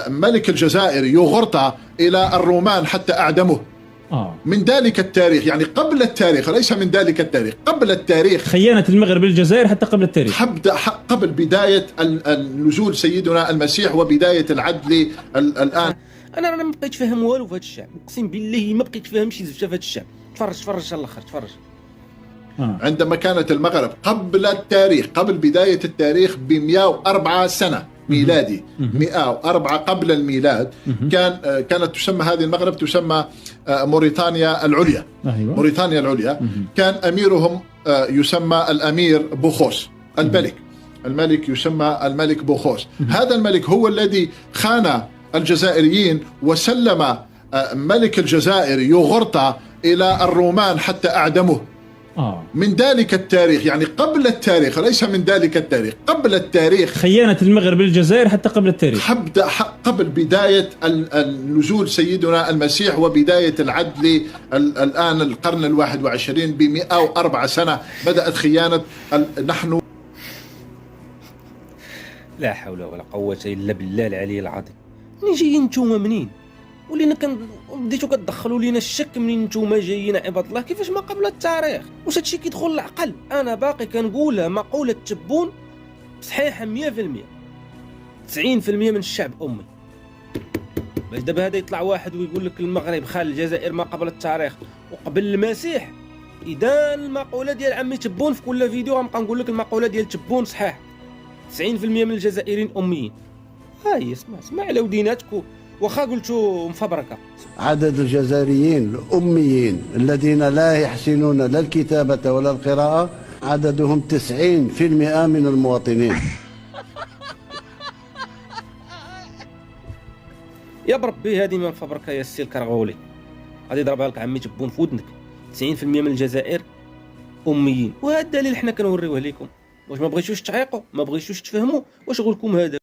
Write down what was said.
ملك الجزائر يغرطى إلى الرومان حتى أعدموه. من ذلك التاريخ، يعني قبل التاريخ، ليس من ذلك التاريخ، قبل التاريخ. خيانة المغرب للجزائر حتى قبل التاريخ، قبل بداية نزول سيدنا المسيح وبداية العدل الآن. أنا ما بقيت فاهم والو في هذا الشعب، أقسم بالله ما بقيت فاهم شي زفت في هذا الشعب. تفرج على الآخر، تفرج. عندما كانت المغرب قبل التاريخ، قبل بداية التاريخ ب 104 سنة ميلادي، 104 قبل الميلاد، كانت تسمى هذه المغرب تسمى موريتانيا العليا. أيوة. موريتانيا العليا. كان أميرهم يسمى الأمير بوخوس، الملك يسمى الملك بوخوس. هذا الملك هو الذي خان الجزائريين وسلم ملك الجزائر يغرطى إلى الرومان حتى أعدموه. من ذلك التاريخ، يعني قبل التاريخ، ليس من ذلك التاريخ، قبل التاريخ. خيانة المغرب للجزائر حتى قبل التاريخ، قبل بداية نزول سيدنا المسيح وبداية العدل الآن القرن 21 ب 104 سنة بدأت خيانة. نحن لا حول ولا قوة إلا بالله العلي العظيم. منين جايين نتوما؟ منين ولينا بديتو كتدخلوا لينا الشك؟ منين نتوما جايين عباد الله؟ كيفاش ما قبل التاريخ؟ واش هادشي كيدخل للعقل؟ انا باقي كنقولها مقولة تبون صحيحة 100%. 90% من الشعب امي. باش دابا هذا يطلع واحد ويقول لك المغرب خال الجزائر ما قبل التاريخ وقبل المسيح، اذا المقولة ديال عمي تبون في كل فيديو غنبقى نقول لك المقولة ديال تبون صحيح. 90% من الجزائريين اميين. هاي اسمع على وديناتك، واخا قلتو مفبركه. عدد الجزائريين الأميين الذين لا يحسنون لا الكتابة ولا القراءة عددهم 90% من المواطنين. يا بربي هذه ما مفبركه يا السي الكرغولي، غادي يضربها لك عمي تبون في ودنك. 90% من الجزائر أميين، وهذا الدليل حنا كنوريوه لكم. واش ما بغيتوش تعيقوا؟ ما بغيتوش تفهموا؟ واش غولكم هذا؟